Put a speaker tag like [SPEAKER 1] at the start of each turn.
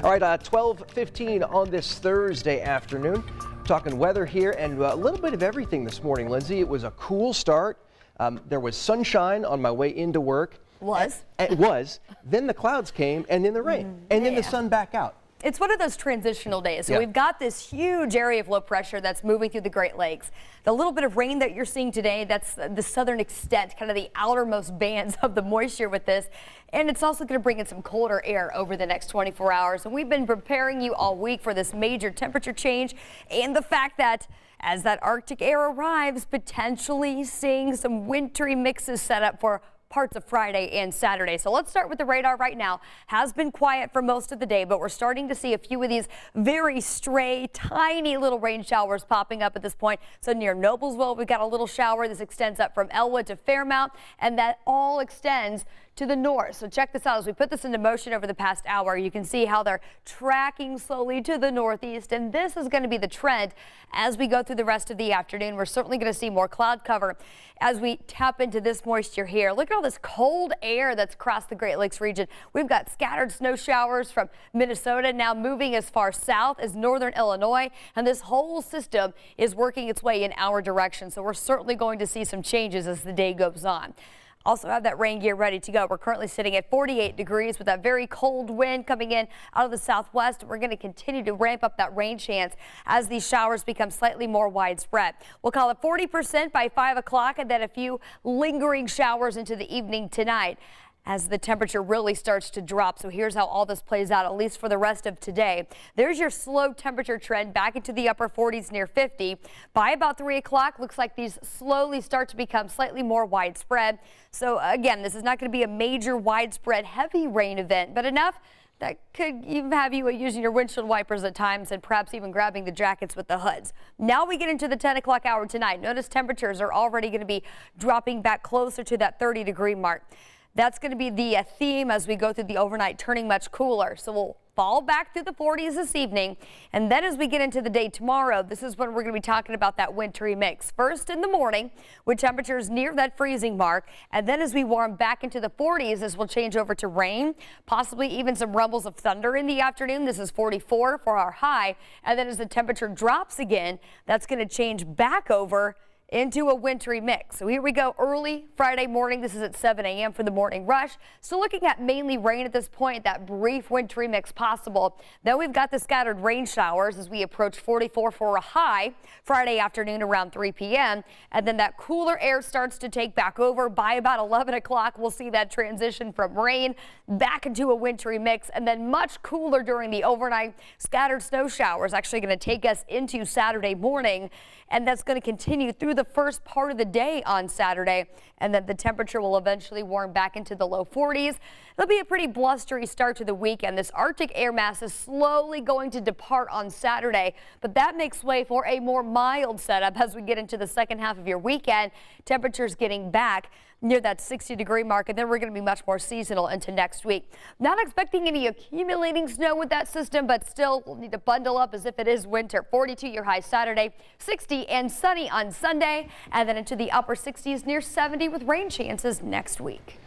[SPEAKER 1] All right, 12:15 on this Thursday afternoon. Talking weather here and a little bit of everything this morning, Lindsay. It was a cool start. There was sunshine on my way into work. It was. Then the clouds came and then the rain and then the sun back out.
[SPEAKER 2] It's one of those transitional days. So we've got this huge area of low pressure that's moving through the Great Lakes. The little bit of rain that you're seeing today, that's the southern extent, kind of the outermost bands of the moisture with this. And it's also going to bring in some colder air over the next 24 hours. And we've been preparing you all week for this major temperature change and the fact that as that Arctic air arrives, potentially seeing some wintry mixes set up for parts of Friday and Saturday. So let's start with the radar right now. Has been quiet for most of the day, but we're starting to see a few of these very stray, tiny little rain showers popping up at this point. So near Noblesville, we've got a little shower. This extends up from Elwood to Fairmount, and that all extends to the north. So check this out. As we put this into motion over the past hour, you can see how they're tracking slowly to the northeast, and this is going to be the trend as we go through the rest of the afternoon. We're certainly going to see more cloud cover as we tap into this moisture here. Look at all this cold air that's across the Great Lakes region. We've got scattered snow showers from Minnesota now moving as far south as northern Illinois, and this whole system is working its way in our direction. So we're certainly going to see some changes as the day goes on. Also have that rain gear ready to go. We're currently sitting at 48 degrees with that very cold wind coming in out of the southwest. We're going to continue to ramp up that rain chance as these showers become slightly more widespread. We'll call it 40% by 5 o'clock and then a few lingering showers into the evening tonight as the temperature really starts to drop. So here's how all this plays out, at least for the rest of today. There's your slow temperature trend back into the upper 40s near 50. By about 3 o'clock, looks like these slowly start to become slightly more widespread. So again, this is not going to be a major widespread heavy rain event, but enough that could even have you using your windshield wipers at times and perhaps even grabbing the jackets with the hoods. Now we get into the 10 o'clock hour tonight. Notice temperatures are already going to be dropping back closer to that 30-degree mark. That's going to be the theme as we go through the overnight, turning much cooler. So we'll fall back through the 40s this evening. And then as we get into the day tomorrow, this is when we're going to be talking about that wintry mix. First in the morning with temperatures near that freezing mark. And then as we warm back into the 40s, this will change over to rain, possibly even some rumbles of thunder in the afternoon. This is 44 for our high. And then as the temperature drops again, that's going to change back over into a wintry mix. So here we go early Friday morning. This is at 7 a.m. for the morning rush. So looking at mainly rain at this point, that brief wintry mix possible. Then we've got the scattered rain showers as we approach 44 for a high Friday afternoon around 3 p.m. And then that cooler air starts to take back over. By about 11 o'clock, we'll see that transition from rain back into a wintry mix, and then much cooler during the overnight. Scattered snow showers actually going to take us into Saturday morning, and that's going to continue through the first part of the day on Saturday, and then the temperature will eventually warm back into the low 40s. It'll be a pretty blustery start to the weekend. This Arctic air mass is slowly going to depart on Saturday, but that makes way for a more mild setup as we get into the second half of your weekend. Temperatures getting back near that 60-degree mark, and then we're going to be much more seasonal into next week. Not expecting any accumulating snow with that system, but still we'll need to bundle up as if it is winter. 42 your high Saturday, 60 and sunny on Sunday, and then into the upper 60s near 70 with rain chances next week.